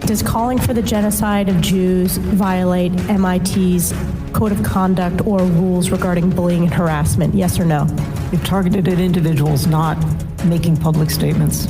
Does calling for the genocide of Jews violate MIT's code of conduct or rules regarding bullying and harassment? Yes or no? You've targeted at individuals, not making public statements.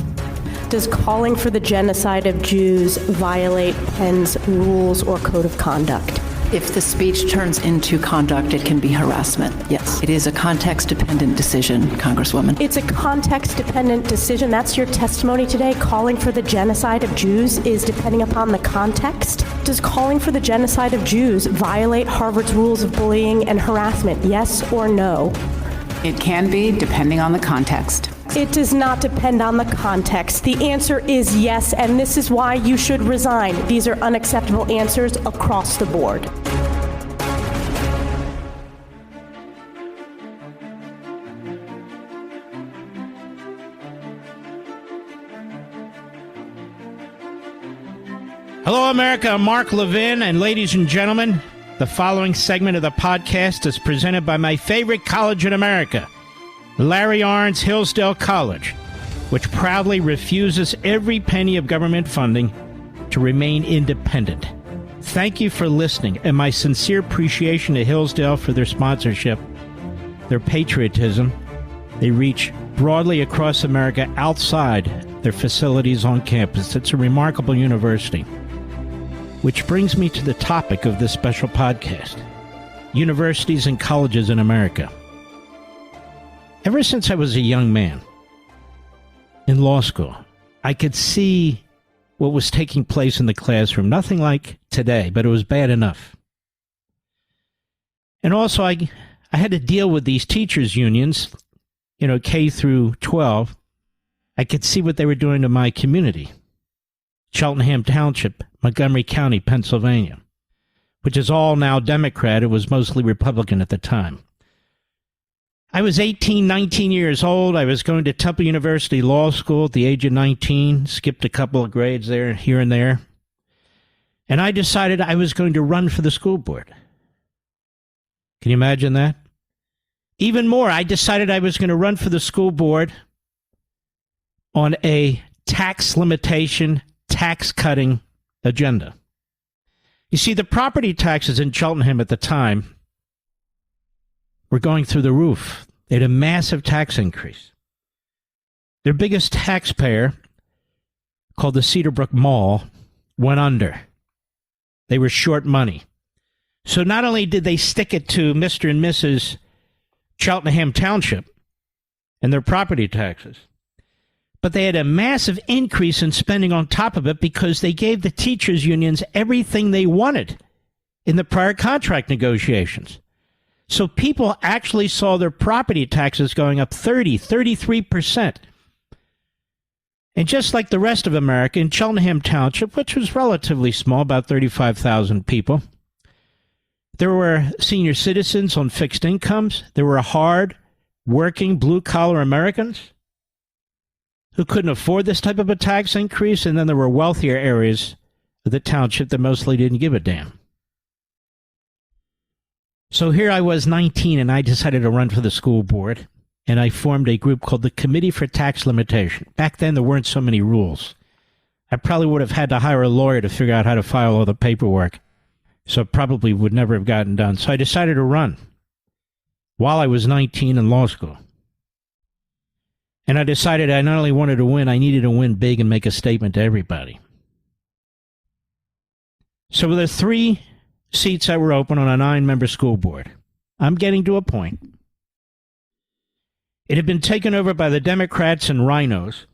Does calling for the genocide of Jews violate Penn's rules or code of conduct? If the speech turns into conduct, it can be harassment. Yes. It is a context-dependent decision, Congresswoman. It's a context-dependent decision. That's your testimony today. Calling for the genocide of Jews is depending upon the context. Does calling for the genocide of Jews violate Harvard's rules of bullying and harassment? Yes or no? It can be, depending on the context. It does not depend on the context. The answer is yes, and this is why you should resign. These are unacceptable answers across the board. Hello, America. I'm Mark Levin, and ladies and gentlemen, the following segment of the podcast is presented by my favorite college in America, Larry Arndt's Hillsdale College, which proudly refuses every penny of government funding to remain independent. Thank you for listening, and my sincere appreciation to Hillsdale for their sponsorship, their patriotism. They reach broadly across America outside their facilities on campus. It's a remarkable university. Which brings me to the topic of this special podcast, universities and colleges in America. Ever since I was a young man in law school, I could see what was taking place in the classroom. Nothing like today, but it was bad enough. And also, I had to deal with these teachers' unions, K through 12. I could see what they were doing to my community, Cheltenham Township, Montgomery County, Pennsylvania, which is all now Democrat. It was mostly Republican at the time. I was 18, 19 years old. I was going to Temple University Law School at the age of 19, skipped a couple of grades there, here and there. And I decided I was going to run for the school board. Can you imagine that? Even more, I decided I was going to run for the school board on a tax limitation, tax-cutting agenda. You see, the property taxes in Cheltenham at the time were going through the roof. They had a massive tax increase. Their biggest taxpayer, called the Cedarbrook Mall, went under. They were short money. So not only did they stick it to Mr. and Mrs. Cheltenham Township and their property taxes, but they had a massive increase in spending on top of it because they gave the teachers' unions everything they wanted in the prior contract negotiations. So people actually saw their property taxes going up 33%. And just like the rest of America, in Cheltenham Township, which was relatively small, about 35,000 people, there were senior citizens on fixed incomes. There were hard-working, blue-collar Americans who couldn't afford this type of a tax increase, and then there were wealthier areas of the township that mostly didn't give a damn. So here I was 19, and I decided to run for the school board, and I formed a group called the Committee for Tax Limitation. Back then, there weren't so many rules. I probably would have had to hire a lawyer to figure out how to file all the paperwork, so it probably would never have gotten done. So I decided to run while I was 19 in law school. And I decided I not only wanted to win, I needed to win big and make a statement to everybody. So with the 3 seats that were open on a 9-member school board, I'm getting to a point. It had been taken over by the Democrats and rhinos,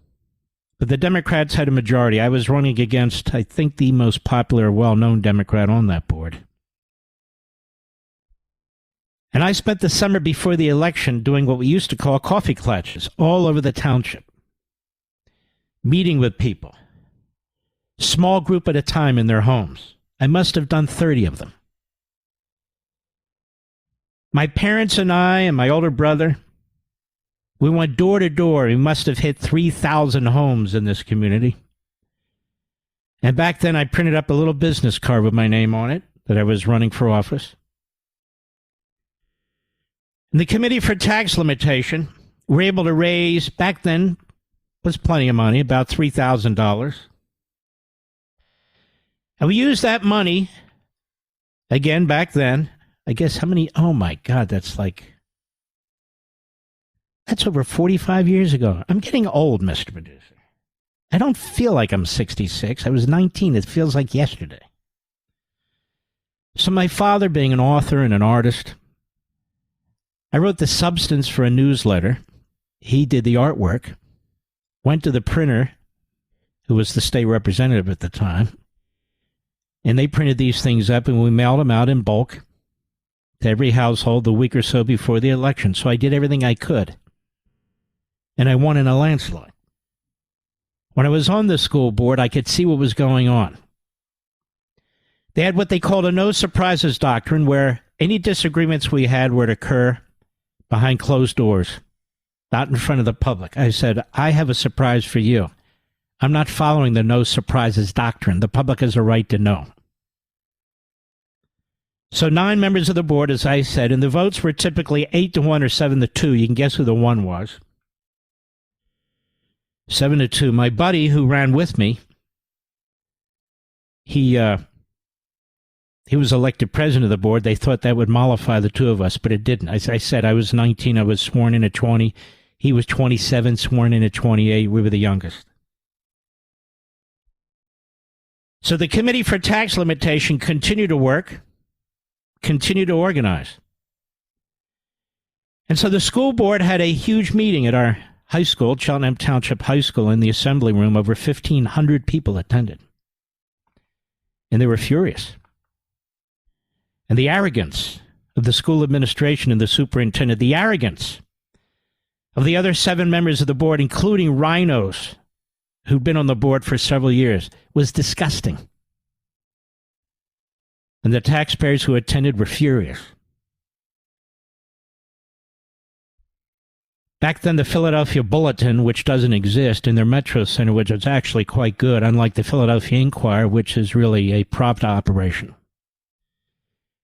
but the Democrats had a majority. I was running against, I think, the most popular, well-known Democrat on that board. And I spent the summer before the election doing what we used to call coffee clutches all over the township, meeting with people, small group at a time in their homes. I must have done 30 of them. My parents and I and my older brother, we went door to door. We must have hit 3,000 homes in this community. And back then I printed up a little business card with my name on it that I was running for office. And the Committee for Tax Limitation were able to raise, back then was plenty of money, about $3,000. And we used that money, again, back then. I guess how many? Oh, my God, that's over 45 years ago. I'm getting old, Mr. Producer. I don't feel like I'm 66. I was 19. It feels like yesterday. So my father, being an author and an artist, I wrote the substance for a newsletter. He did the artwork, went to the printer, who was the state representative at the time, and they printed these things up, and we mailed them out in bulk to every household the week or so before the election. So I did everything I could, and I won in a landslide. When I was on the school board, I could see what was going on. They had what they called a no surprises doctrine, where any disagreements we had would occur behind closed doors, not in front of the public. I said, I have a surprise for you. I'm not following the no surprises doctrine. The public has a right to know. So 9 members of the board, as I said, and the votes were typically 8-1 or 7-2. You can guess who the one was. 7-2. My buddy who ran with me, he was elected president of the board. They thought that would mollify the two of us, but it didn't. As I said, I was 19. I was sworn in at 20. He was 27, sworn in at 28. We were the youngest. So the Committee for Tax Limitation continued to work, continued to organize. And so the school board had a huge meeting at our high school, Cheltenham Township High School, in the assembly room. Over 1,500 people attended. And they were furious. And the arrogance of the school administration and the superintendent, the arrogance of the other 7 members of the board, including rhinos who'd been on the board for several years, was disgusting. And the taxpayers who attended were furious. Back then, the Philadelphia Bulletin, which doesn't exist, in their Metro Center, which was actually quite good, unlike the Philadelphia Inquirer, which is really a prop operation.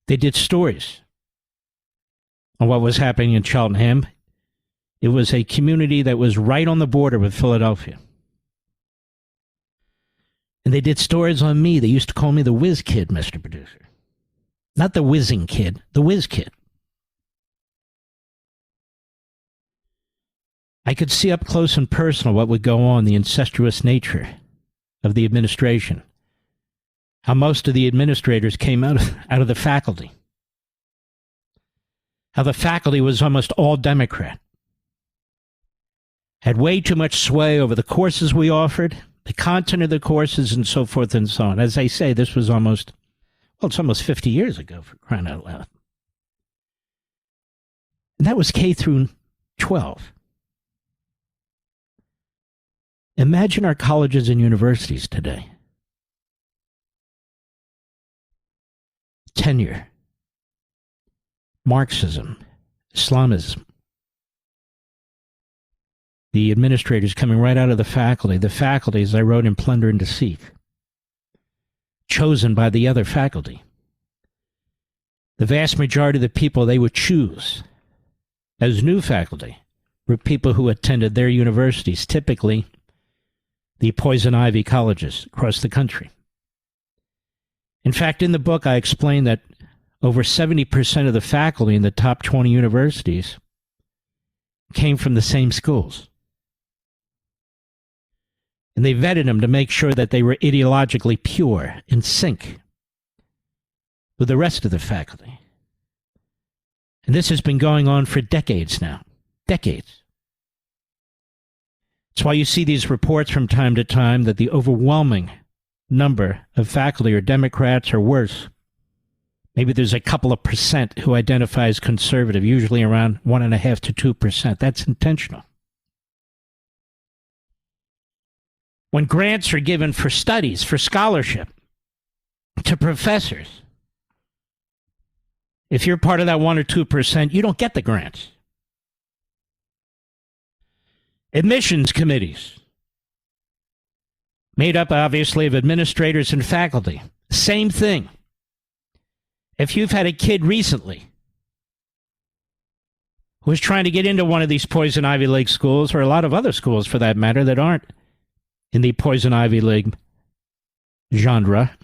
They did stories on what was happening in Cheltenham. It was a community that was right on the border with Philadelphia. And they did stories on me. They used to call me the whiz kid, Mr. Producer. Not the whizzing kid, the whiz kid. I could see up close and personal what would go on, the incestuous nature of the administration. How most of the administrators came out of the faculty. How the faculty was almost all Democrat. Had way too much sway over the courses we offered, the content of the courses, and so forth and so on. As I say, this was it's almost 50 years ago, for crying out loud. And that was K through 12. Imagine our colleges and universities today. Tenure, Marxism, Islamism. The administrators coming right out of the faculty. The faculty, as I wrote in Plunder and Deceit, chosen by the other faculty. The vast majority of the people they would choose as new faculty were people who attended their universities, typically the poison ivy colleges across the country. In fact, in the book, I explained that over 70% of the faculty in the top 20 universities came from the same schools. And they vetted them to make sure that they were ideologically pure, in sync with the rest of the faculty. And this has been going on for decades now. Decades. That's why you see these reports from time to time that the overwhelming number of faculty are Democrats or worse. Maybe there's a couple of percent who identify as conservative, usually around 1.5% to 2%. That's intentional. When grants are given for studies, for scholarship, to professors, if you're part of that 1 or 2%, you don't get the grants. Admissions committees, made up obviously of administrators and faculty. Same thing. If you've had a kid recently who is trying to get into one of these poison Ivy League schools, or a lot of other schools for that matter that aren't in the poison Ivy League genre,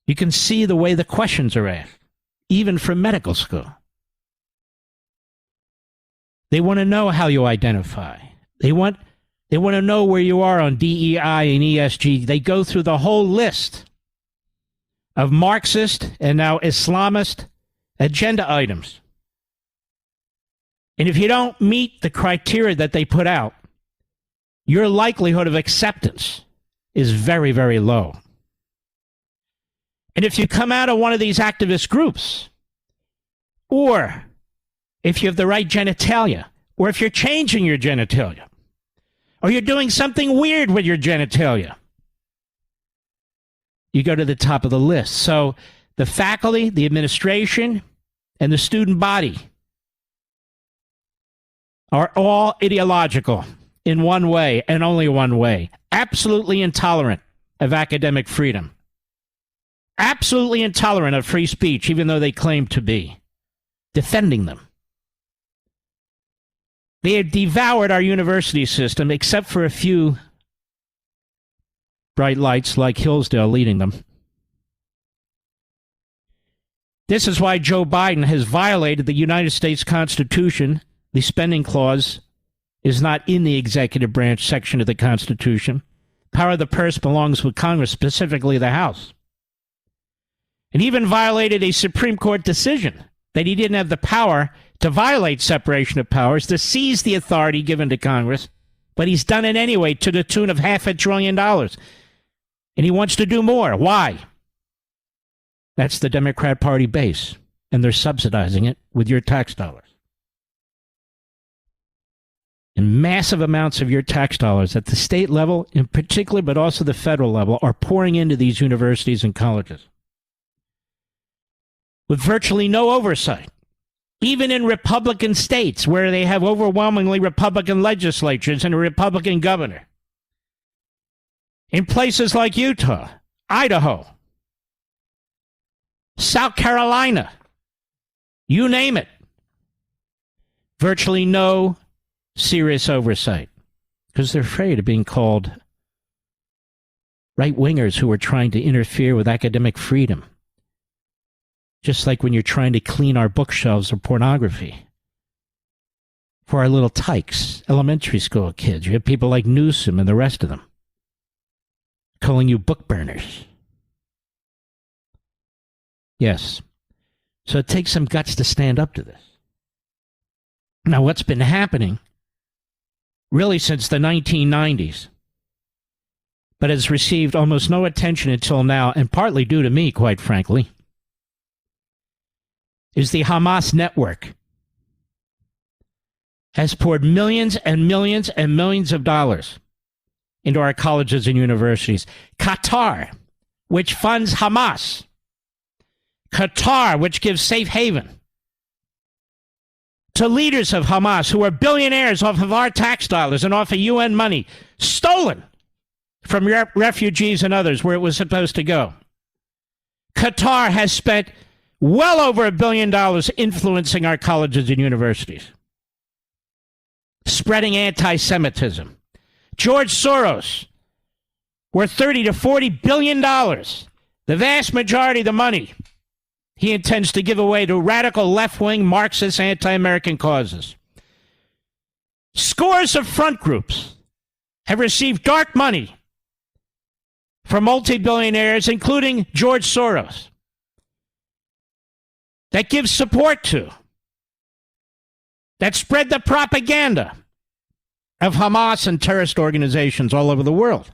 You can see the way the questions are asked, even from medical school. They want to know how you identify. They want to know where you are on DEI and ESG. They go through the whole list of Marxist and now Islamist agenda items. And if you don't meet the criteria that they put out, your likelihood of acceptance is very, very low. And if you come out of one of these activist groups, or if you have the right genitalia, or if you're changing your genitalia, or you're doing something weird with your genitalia, you go to the top of the list. So the faculty, the administration, and the student body are all ideological in one way and only one way. Absolutely intolerant of academic freedom. Absolutely intolerant of free speech, even though they claim to be. Defending them. They have devoured our university system, except for a few bright lights like Hillsdale leading them. This is why Joe Biden has violated the United States Constitution. The spending clause is not in the executive branch section of the Constitution. Power of the purse belongs with Congress, specifically the House. And even violated a Supreme Court decision that he didn't have the power to violate separation of powers, to seize the authority given to Congress, but he's done it anyway to the tune of $500 billion. And he wants to do more. Why? That's the Democrat Party base, and they're subsidizing it with your tax dollars. And massive amounts of your tax dollars at the state level in particular, but also the federal level, are pouring into these universities and colleges with virtually no oversight. Even in Republican states where they have overwhelmingly Republican legislatures and a Republican governor. In places like Utah, Idaho, South Carolina, you name it. Virtually no serious oversight because they're afraid of being called right-wingers who are trying to interfere with academic freedom. Just like when you're trying to clean our bookshelves of pornography for our little tykes, elementary school kids. You have people like Newsom and the rest of them calling you book burners. Yes. So it takes some guts to stand up to this. Now, what's been happening really since the 1990s, but has received almost no attention until now, and partly due to me, quite frankly, is the Hamas network has poured millions and millions and millions of dollars into our colleges and universities. Qatar, which funds Hamas. Qatar, which gives safe haven to leaders of Hamas who are billionaires off of our tax dollars and off of UN money, stolen from refugees and others where it was supposed to go. Qatar has spent well over $1 billion influencing our colleges and universities, spreading anti-Semitism. George Soros, worth $30 to $40 billion, the vast majority of the money he intends to give away to radical left-wing Marxist anti-American causes. Scores of front groups have received dark money from multi-billionaires, including George Soros, that gives support to, that spread the propaganda of Hamas and terrorist organizations all over the world.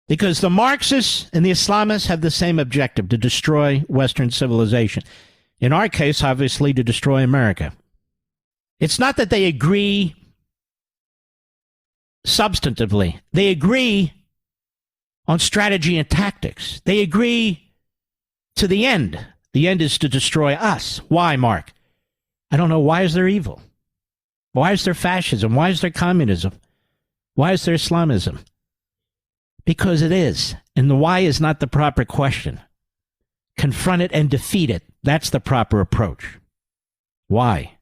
Because the Marxists and the Islamists have the same objective, to destroy Western civilization. In our case, obviously, to destroy America. It's not that they agree substantively. They agree on strategy and tactics. They agree to the end. The end is to destroy us. Why, Mark? I don't know. Why is there evil? Why is there fascism? Why is there communism? Why is there Islamism? Because it is. And the why is not the proper question. Confront it and defeat it. That's the proper approach. Why?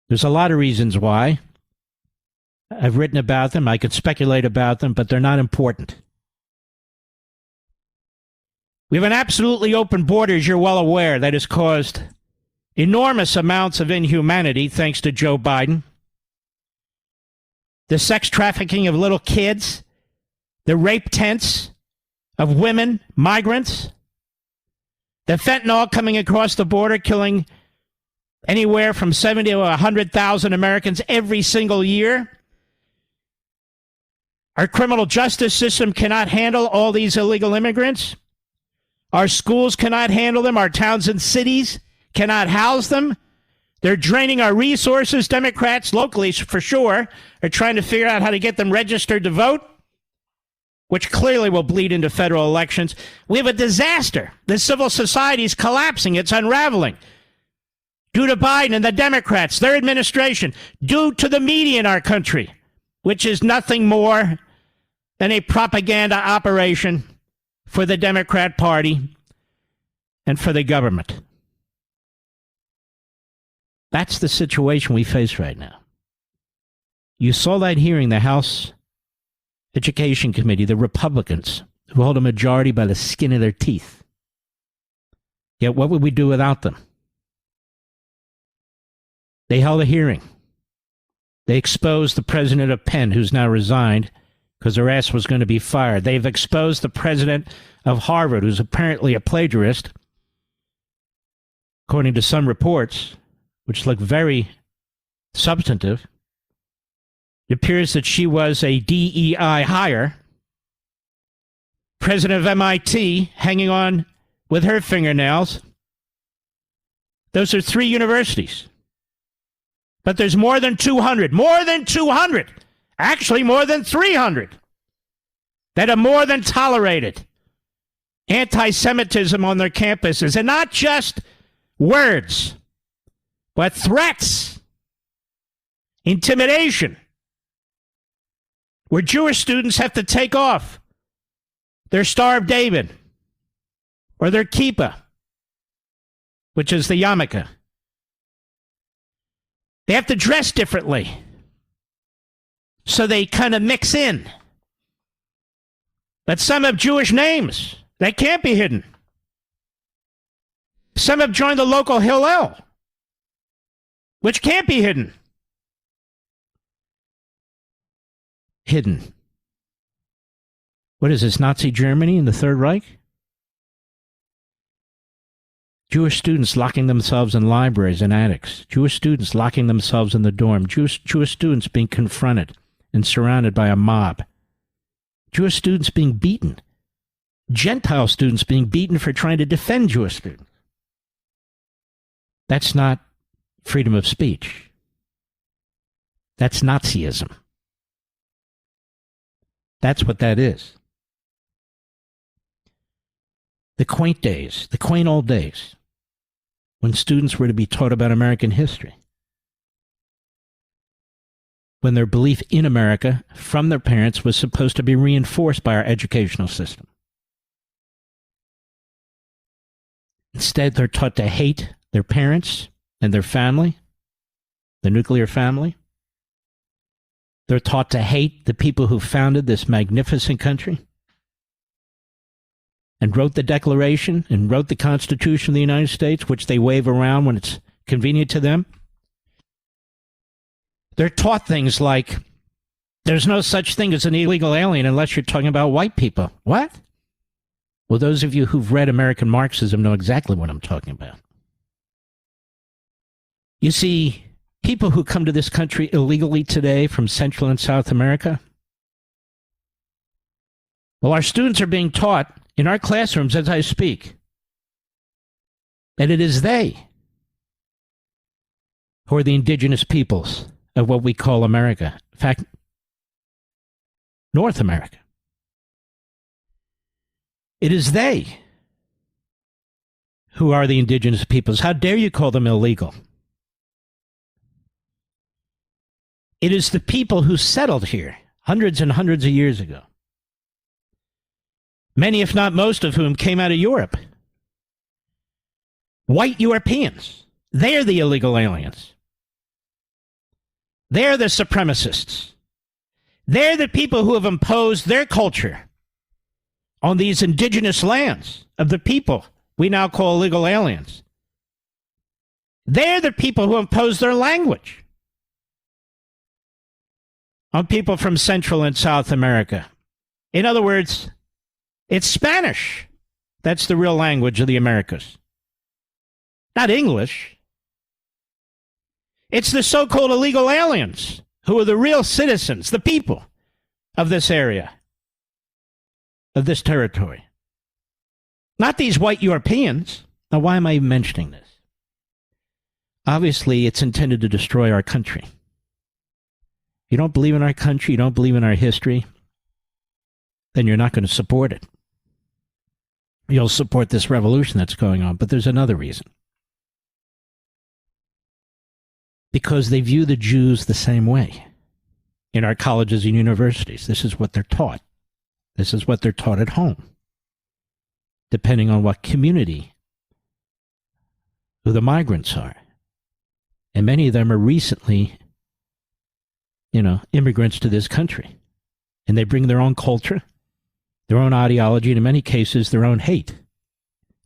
There's a lot of reasons why. I've written about them. I could speculate about them, but they're not important. We have an absolutely open border, as you're well aware, that has caused enormous amounts of inhumanity thanks to Joe Biden. The sex trafficking of little kids, the rape tents of women, migrants, the fentanyl coming across the border, killing anywhere from 70 to 100,000 Americans every single year. Our criminal justice system cannot handle all these illegal immigrants. Our schools cannot handle them. Our towns and cities cannot house them. They're draining our resources. Democrats, locally for sure, are trying to figure out how to get them registered to vote, which clearly will bleed into federal elections. We have a disaster. The civil society is collapsing. It's unraveling. Due to Biden and the Democrats, their administration, due to the media in our country, which is nothing more than a propaganda operation for the Democrat Party and for the government. That's the situation we face right now. You saw that hearing, the House Education Committee, the Republicans, who hold a majority by the skin of their teeth. Yet what would we do without them? They held a hearing. They exposed the president of Penn, who's now resigned because their ass was going to be fired. They've exposed the president of Harvard, who's apparently a plagiarist, according to some reports, which look very substantive. It appears that she was a DEI hire. President of MIT hanging on with her fingernails. Those are 3 universities. But there's more than 200, actually more than 300, that have more than tolerated anti-Semitism on their campuses. And not just words, but threats, intimidation, where Jewish students have to take off their Star of David or their kippah, which is the yarmulke. They have to dress differently, so they kind of mix in. But some have Jewish names. That can't be hidden. Some have joined the local Hillel, which can't be hidden. Hidden. What is this, Nazi Germany in the Third Reich? Jewish students locking themselves in libraries and attics. Jewish students locking themselves in the dorm. Jewish students being confronted and surrounded by a mob. Jewish students being beaten. Gentile students being beaten for trying to defend Jewish students. That's not freedom of speech. That's Nazism. That's what that is. The quaint days, the quaint old days, when students were to be taught about American history, when their belief in America from their parents was supposed to be reinforced by our educational system. Instead, they're taught to hate their parents and their family, the nuclear family. They're taught to hate the people who founded this magnificent country and wrote the Declaration and wrote the Constitution of the United States, which they wave around when it's convenient to them. They're taught things like, there's no such thing as an illegal alien unless you're talking about white people. What? Well, those of you who've read American Marxism know exactly what I'm talking about. You see, people who come to this country illegally today from Central and South America, well, our students are being taught in our classrooms as I speak that it is they who are the indigenous peoples of what we call America. In fact, North America. It is they who are the indigenous peoples. How dare you call them illegal? It is the people who settled here hundreds and hundreds of years ago. Many, if not most of whom, came out of Europe. White Europeans. They're the illegal aliens. They're the supremacists. They're the people who have imposed their culture on these indigenous lands of the people we now call illegal aliens. They're the people who impose their language on people from Central and South America. In other words, it's Spanish. That's the real language of the Americas. Not English. It's the so-called illegal aliens who are the real citizens, the people of this area, of this territory. Not these white Europeans. Now, why am I even mentioning this? Obviously, it's intended to destroy our country. You don't believe in our country, you don't believe in our history, then you're not going to support it. You'll support this revolution that's going on, but there's another reason. Because they view the Jews the same way in our colleges and universities. This is what they're taught. This is what they're taught at home, depending on what community, who the migrants are. And many of them are recently, immigrants to this country. And they bring their own culture, their own ideology, and in many cases, their own hate.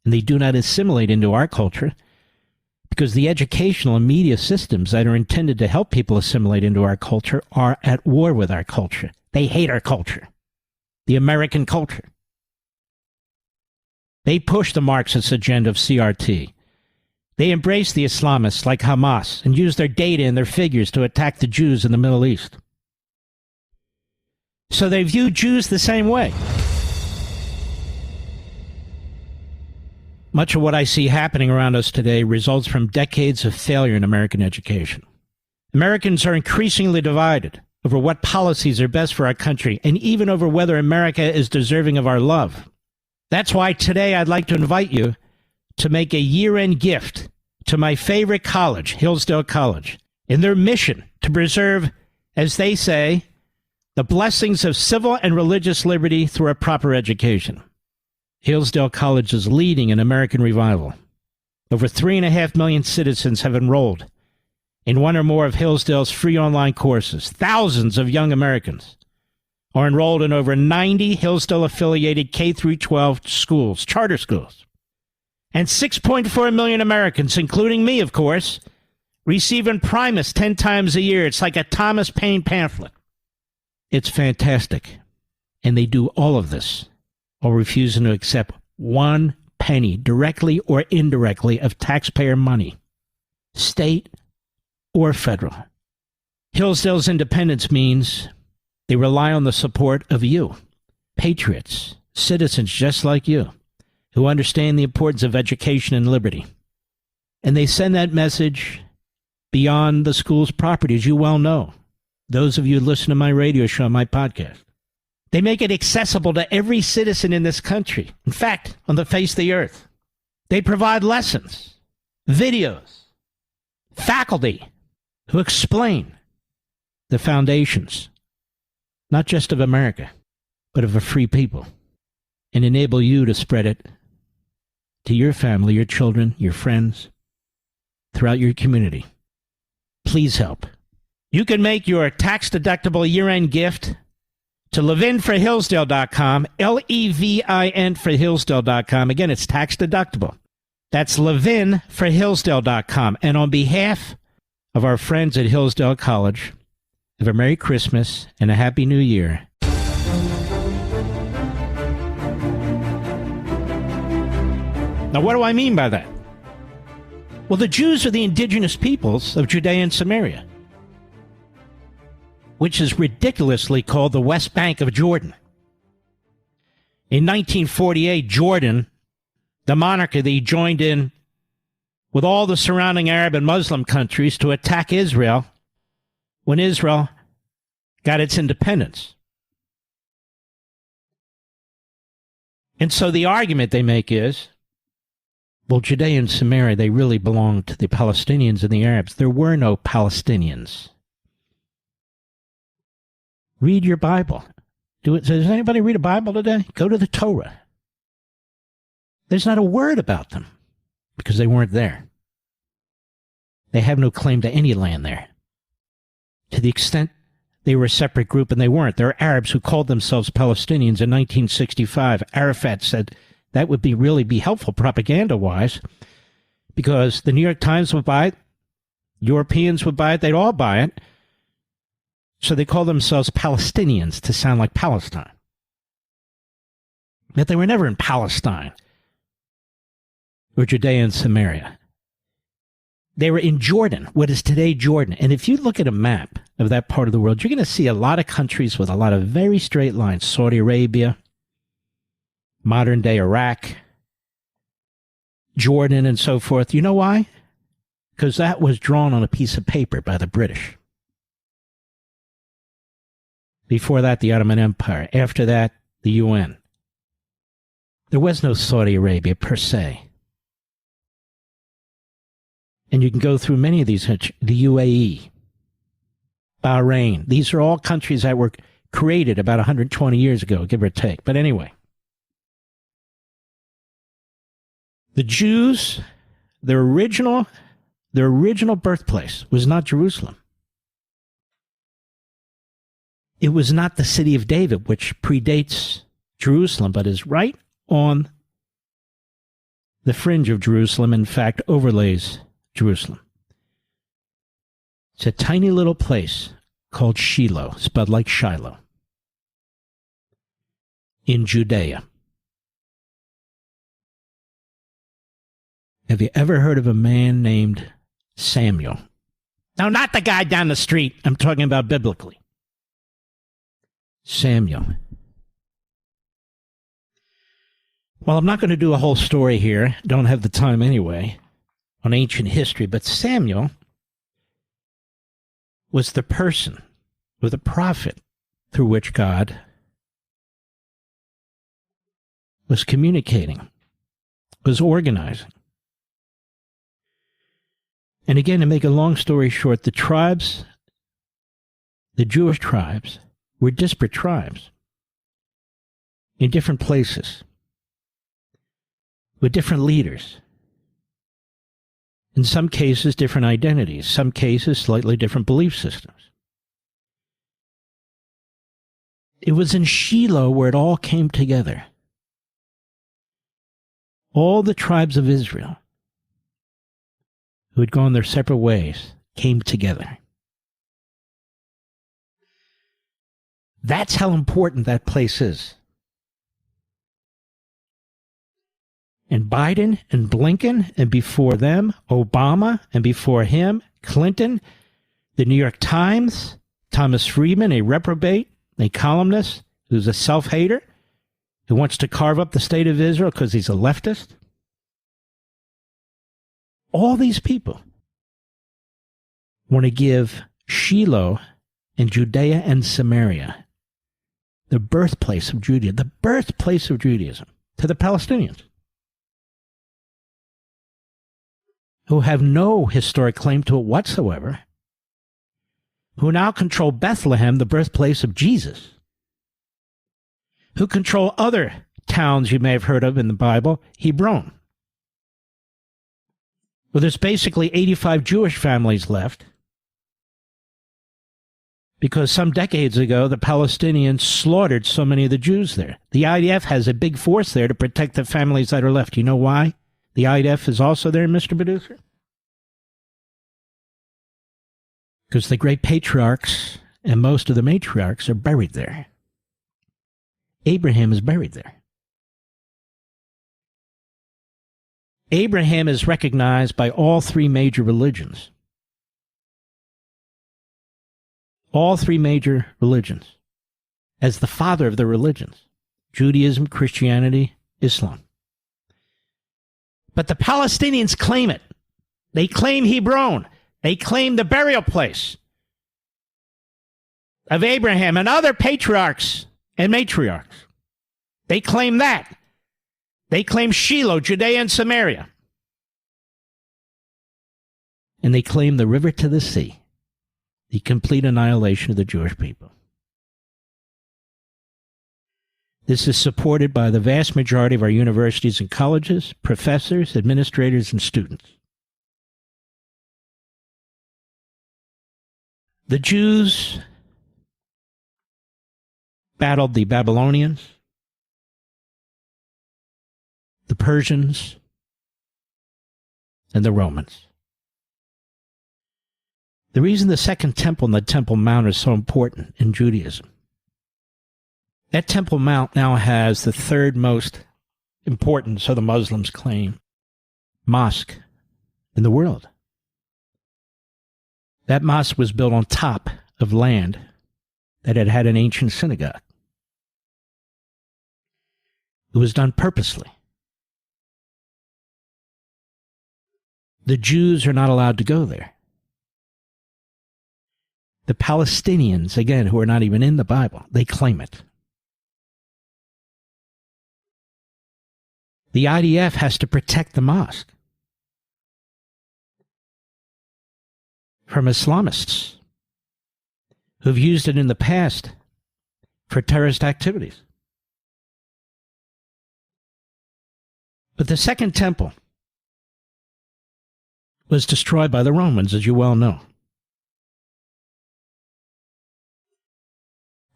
And they do not assimilate into our culture because the educational and media systems that are intended to help people assimilate into our culture are at war with our culture. They hate our culture, the American culture. They push the Marxist agenda of CRT. They embrace the Islamists like Hamas and use their data and their figures to attack the Jews in the Middle East. So they view Jews the same way. Much of what I see happening around us today results from decades of failure in American education. Americans are increasingly divided over what policies are best for our country and even over whether America is deserving of our love. That's why today I'd like to invite you to make a year-end gift to my favorite college, Hillsdale College, in their mission to preserve, as they say, the blessings of civil and religious liberty through a proper education. Hillsdale College is leading an American revival. Over 3.5 million citizens have enrolled in one or more of Hillsdale's free online courses. Thousands of young Americans are enrolled in over 90 Hillsdale-affiliated K-12 schools, charter schools. And 6.4 million Americans, including me, of course, receive Imprimis 10 times a year. It's like a Thomas Paine pamphlet. It's fantastic. And they do all of this while refusing to accept 1 penny, directly or indirectly, of taxpayer money, state or federal. Hillsdale's independence means they rely on the support of you, patriots, citizens just like you, who understand the importance of education and liberty. And they send that message beyond the school's property, as you well know, those of you who listen to my radio show, my podcast. They make it accessible to every citizen in this country, in fact, on the face of the earth. They provide lessons, videos, faculty who explain the foundations, not just of America, but of a free people, and enable you to spread it to your family, your children, your friends, throughout your community. Please help. You can make your tax-deductible year-end gift to levinforhillsdale.com, Levin for Hillsdale.com. Again, it's tax-deductible. That's levinforhillsdale.com. And on behalf of our friends at Hillsdale College, have a Merry Christmas and a Happy New Year. Now, what do I mean by that? Well, the Jews are the indigenous peoples of Judea and Samaria, which is ridiculously called the West Bank of Jordan. In 1948, Jordan, the monarchy that he joined in with all the surrounding Arab and Muslim countries to attack Israel when Israel got its independence. And so the argument they make is, well, Judea and Samaria, they really belonged to the Palestinians and the Arabs. There were no Palestinians. Read your Bible. Does anybody read a Bible today? Go to the Torah. There's not a word about them because they weren't there. They have no claim to any land there. To the extent they were a separate group, and they weren't. There are Arabs who called themselves Palestinians in 1965. Arafat said that would really be helpful propaganda-wise, because the New York Times would buy it, Europeans would buy it, they'd all buy it. So they called themselves Palestinians to sound like Palestine. But they were never in Palestine or Judea and Samaria. They were in Jordan, what is today Jordan. And if you look at a map of that part of the world, you're going to see a lot of countries with a lot of very straight lines. Saudi Arabia, modern-day Iraq, Jordan, and so forth. You know why? Because that was drawn on a piece of paper by the British. Before that, the Ottoman Empire. After that, the UN. There was no Saudi Arabia per se. And you can go through many of these, the UAE, Bahrain. These are all countries that were created about 120 years ago, give or take. But anyway, the Jews, their original birthplace was not Jerusalem. It was not the city of David, which predates Jerusalem, but is right on the fringe of Jerusalem, in fact, overlays Jerusalem. It's a tiny little place called Shiloh, spelled like Shiloh, in Judea. Have you ever heard of a man named Samuel? Now, not the guy down the street. I'm talking about biblically. Samuel. Well, I'm not going to do a whole story here. Don't have the time anyway on ancient history. But Samuel was the person, or the prophet, through which God was communicating, was organizing. And again, to make a long story short, the tribes, the Jewish tribes, were disparate tribes in different places with different leaders. In some cases, different identities. Some cases, slightly different belief systems. It was in Shiloh where it all came together. All the tribes of Israel who had gone their separate ways came together. That's how important that place is. And Biden and Blinken, and before them, Obama, and before him, Clinton, the New York Times, Thomas Friedman, a reprobate, a columnist who's a self-hater, who wants to carve up the state of Israel because he's a leftist. All these people want to give Shiloh and Judea and Samaria, the birthplace of Judaism, to the Palestinians, who have no historic claim to it whatsoever, who now control Bethlehem, the birthplace of Jesus, who control other towns you may have heard of in the Bible, Hebron, where there's basically 85 Jewish families left, because some decades ago, the Palestinians slaughtered so many of the Jews there. The IDF has a big force there to protect the families that are left. You know why the IDF is also there, Mr. Producer? Because the great patriarchs and most of the matriarchs are buried there. Abraham is buried there. Abraham is recognized by all three major religions. All three major religions as the father of the religions: Judaism, Christianity, Islam. But the Palestinians claim it. They claim Hebron. They claim the burial place of Abraham and other patriarchs and matriarchs. They claim that. They claim Shiloh, Judea and Samaria. And they claim the river to the sea, the complete annihilation of the Jewish people. This is supported by the vast majority of our universities and colleges, professors, administrators, and students. The Jews battled the Babylonians, the Persians, and the Romans. The reason the Second Temple and the Temple Mount are so important in Judaism, that Temple Mount now has the third most important, so the Muslims claim, mosque in the world. That mosque was built on top of land that had had an ancient synagogue. It was done purposely. The Jews are not allowed to go there. The Palestinians, again, who are not even in the Bible, they claim it. The IDF has to protect the mosque from Islamists who've used it in the past for terrorist activities. But the Second Temple was destroyed by the Romans, as you well know.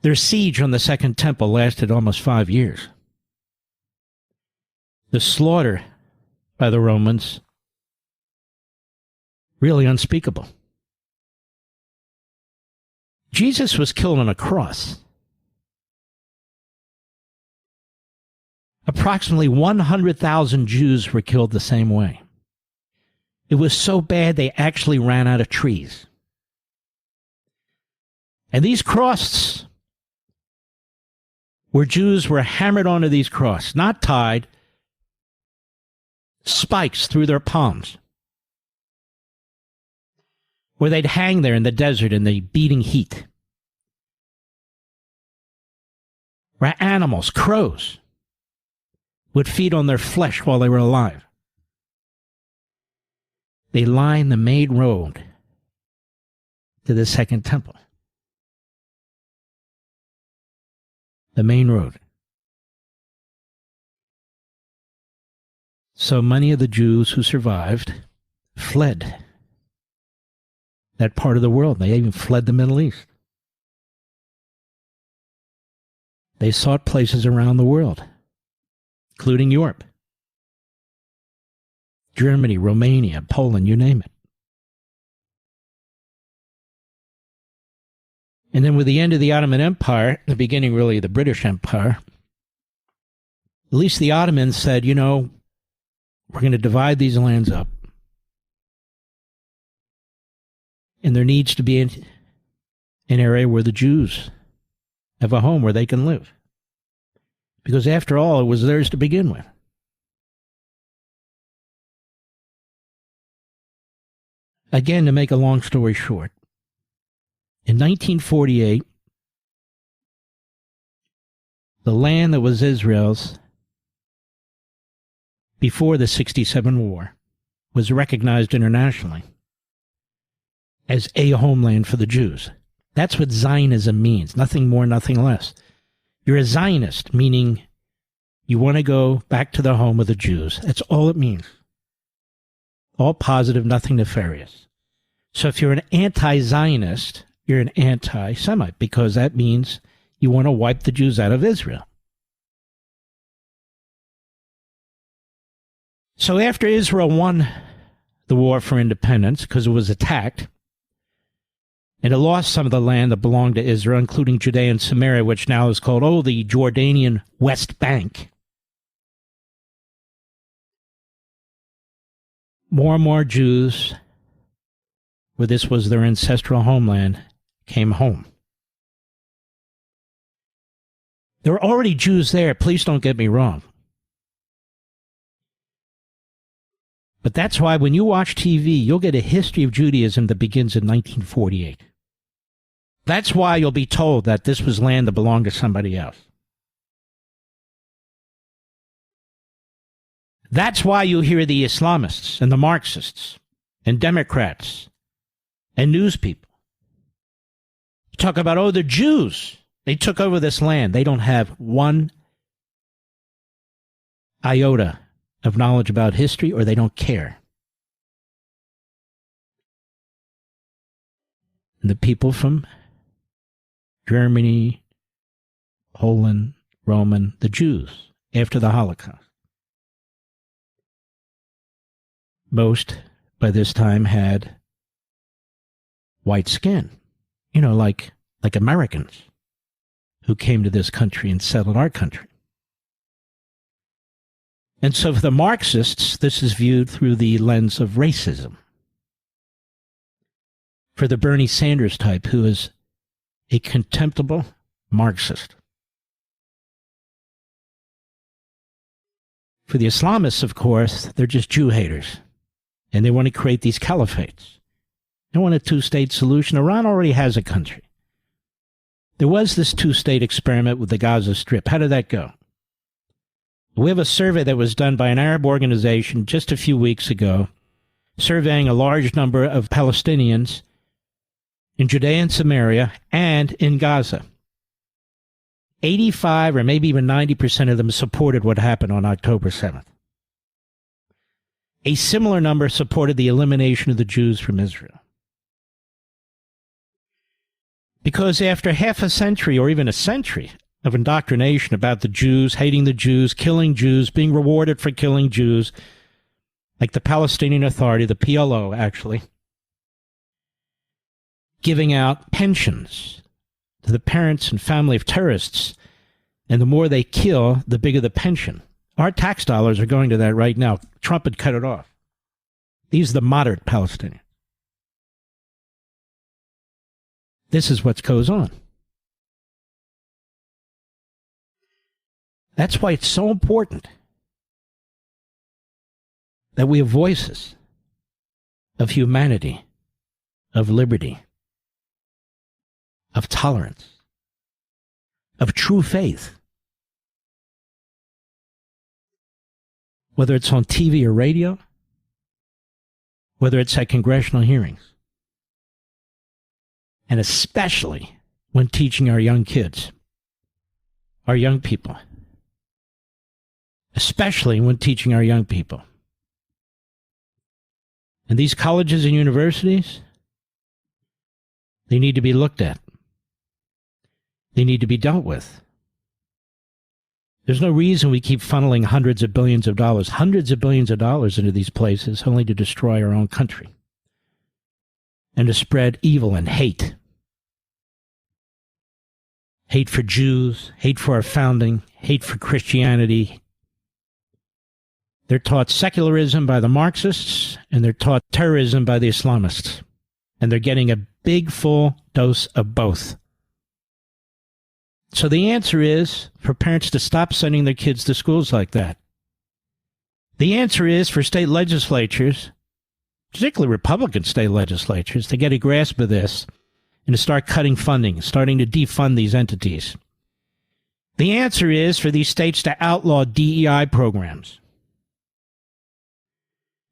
Their siege on the Second Temple lasted almost 5 years. The slaughter by the Romans, really unspeakable. Jesus was killed on a cross. Approximately 100,000 Jews were killed the same way. It was so bad they actually ran out of trees. And these crosses, where Jews were hammered onto these crosses, not tied, spikes through their palms, where they'd hang there in the desert in the beating heat, where animals, crows, would feed on their flesh while they were alive. They lined the main road to the Second Temple. The main road. So many of the Jews who survived fled that part of the world. They even fled the Middle East. They sought places around the world, including Europe, Germany, Romania, Poland, you name it. And then with the end of the Ottoman Empire, the beginning really of the British Empire, at least the Ottomans said, you know, we're going to divide these lands up. And there needs to be an area where the Jews have a home where they can live. Because after all, it was theirs to begin with. Again, to make a long story short, in 1948, the land that was Israel's before the 1967 war was recognized internationally as a homeland for the Jews. That's what Zionism means, nothing more, nothing less. You're a Zionist, meaning you want to go back to the home of the Jews. That's all it means. All positive, nothing nefarious. So if you're an anti-Zionist, you're an anti-Semite, because that means you want to wipe the Jews out of Israel. So after Israel won the war for independence, because it was attacked, and it lost some of the land that belonged to Israel, including Judea and Samaria, which now is called, the Jordanian West Bank, more and more Jews, where this was their ancestral homeland, came home. There were already Jews there, please don't get me wrong. But that's why when you watch TV, you'll get a history of Judaism that begins in 1948. That's why you'll be told that this was land that belonged to somebody else. That's why you hear the Islamists and the Marxists and Democrats and news people talk about, the Jews, they took over this land. They don't have one iota of knowledge about history, or they don't care. And the people from Germany, Poland, Roman, the Jews after the Holocaust. Most, by this time, had white skin, like Americans who came to this country and settled our country. And so for the Marxists, this is viewed through the lens of racism. For the Bernie Sanders type, who is a contemptible Marxist. For the Islamists, of course, they're just Jew haters. And they want to create these caliphates. They want a two-state solution. Iran already has a country. There was this two-state experiment with the Gaza Strip. How did that go? We have a survey that was done by an Arab organization just a few weeks ago, surveying a large number of Palestinians in Judea and Samaria and in Gaza. 85 or maybe even 90% of them supported what happened on October 7th. A similar number supported the elimination of the Jews from Israel. Because after half a century or even a century of indoctrination about the Jews, hating the Jews, killing Jews, being rewarded for killing Jews, like the Palestinian Authority, the PLO actually, giving out pensions to the parents and family of terrorists, and the more they kill, the bigger the pension. Our tax dollars are going to that right now. Trump had cut it off. These are the moderate Palestinians. This is what goes on. That's why it's so important that we have voices of humanity, of liberty, of tolerance, of true faith. Whether it's on TV or radio, whether it's at congressional hearings, and especially when teaching our young kids, our young people, especially when teaching our young people. And these colleges and universities, they need to be looked at. They need to be dealt with. There's no reason we keep funneling hundreds of billions of dollars into these places only to destroy our own country and to spread evil and hate. Hate for Jews, hate for our founding, hate for Christianity. They're taught secularism by the Marxists, and they're taught terrorism by the Islamists. And they're getting a big, full dose of both. So the answer is for parents to stop sending their kids to schools like that. The answer is for state legislatures, particularly Republican state legislatures, to get a grasp of this and to start cutting funding, starting to defund these entities. The answer is for these states to outlaw DEI programs.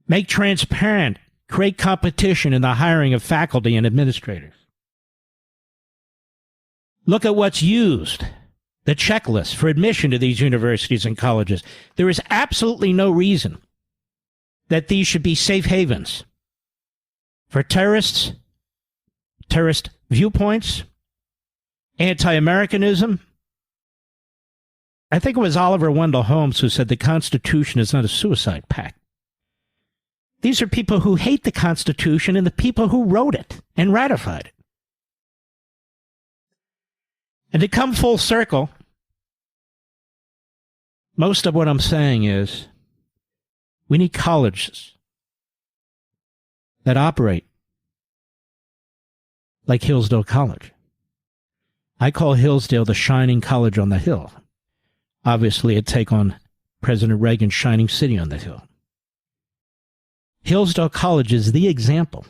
Make transparent, create competition in the hiring of faculty and administrators. Look at what's used, the checklist for admission to these universities and colleges. There is absolutely no reason that these should be safe havens for terrorists, terrorist viewpoints, anti-Americanism. I think it was Oliver Wendell Holmes who said the Constitution is not a suicide pact. These are people who hate the Constitution and the people who wrote it and ratified it. And to come full circle, most of what I'm saying is we need colleges that operate like Hillsdale College. I call Hillsdale the shining college on the hill. Obviously, a take on President Reagan's shining city on the hill. Hillsdale College is the example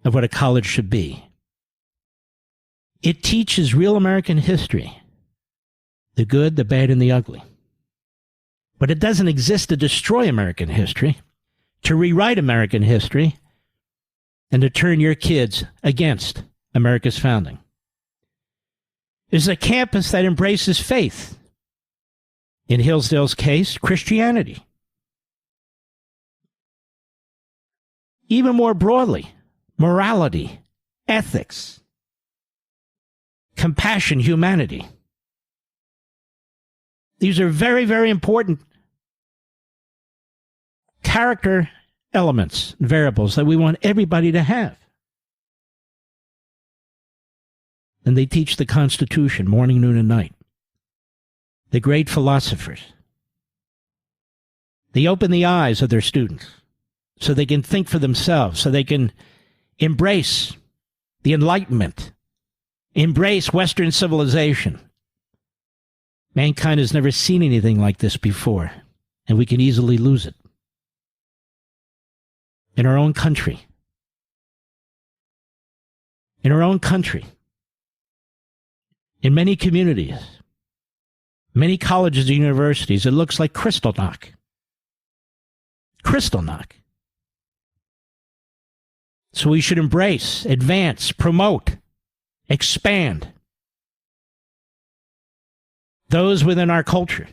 of what a college should be. It teaches real American history, the good, the bad, and the ugly. But it doesn't exist to destroy American history, to rewrite American history, and to turn your kids against America's founding. It's a campus that embraces faith. In Hillsdale's case, Christianity. Even more broadly, morality, ethics, compassion, humanity. These are very, very important character elements, variables that we want everybody to have. And they teach the Constitution morning, noon, and night. The great philosophers. They open the eyes of their students so they can think for themselves, so they can embrace the Enlightenment, embrace Western civilization. Mankind has never seen anything like this before, and we can easily lose it. In our own country. In our own country. In many communities. Many colleges and universities, it looks like crystal knock. Crystal knock. So we should embrace, advance, promote, expand those within our culture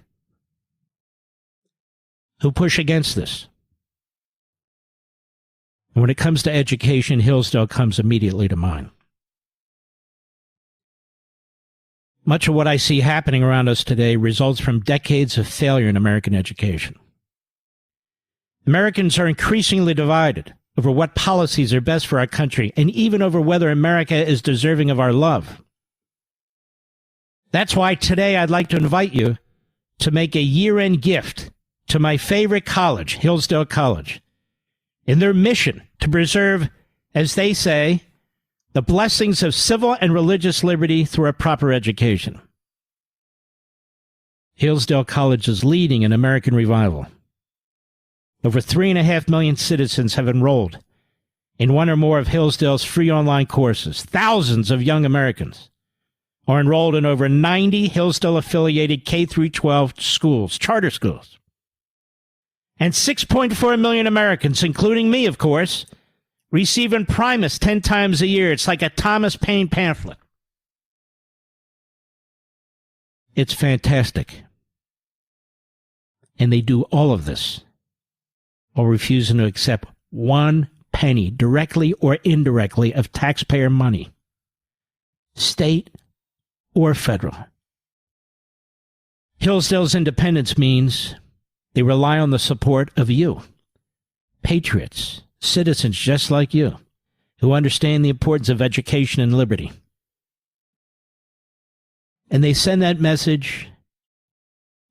who push against this. And when it comes to education, Hillsdale comes immediately to mind. Much of what I see happening around us today results from decades of failure in American education. Americans are increasingly divided over what policies are best for our country, and even over whether America is deserving of our love. That's why today I'd like to invite you to make a year-end gift to my favorite college, Hillsdale College, in their mission to preserve, as they say, the blessings of civil and religious liberty through a proper education. Hillsdale College is leading an American revival. Over 3.5 million citizens have enrolled in one or more of Hillsdale's free online courses. Thousands of young Americans are enrolled in over 90 Hillsdale-affiliated K-12 schools, charter schools. And 6.4 million Americans, including me, of course, receive in Primus 10 times a year. It's like a Thomas Paine pamphlet. It's fantastic. And they do all of this while refusing to accept 1 penny, directly or indirectly, of taxpayer money, state or federal. Hillsdale's independence means they rely on the support of you, patriots, citizens just like you, who understand the importance of education and liberty. And they send that message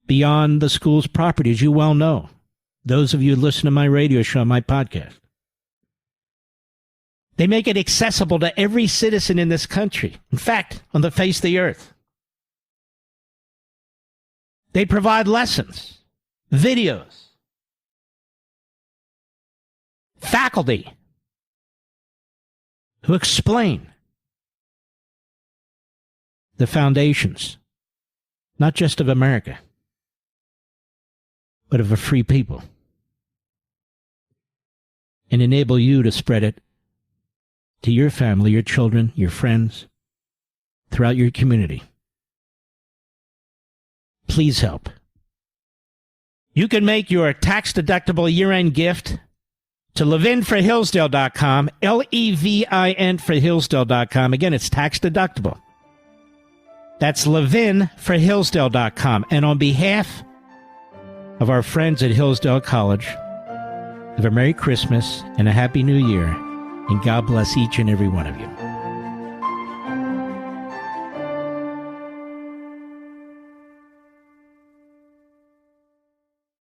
beyond the school's property, as you well know. Those of you who listen to my radio show, my podcast. They make it accessible to every citizen in this country. In fact, on the face of the earth. They provide lessons, videos, faculty who explain the foundations, not just of America, but of a free people, and enable you to spread it to your family, your children, your friends, throughout your community. Please help. You can make your tax-deductible year-end gift to levinforhillsdale.com, Levin for Hillsdale.com. Again, it's tax-deductible. That's levinforhillsdale.com. And on behalf of our friends at Hillsdale College, have a Merry Christmas and a Happy New Year, and God bless each and every one of you.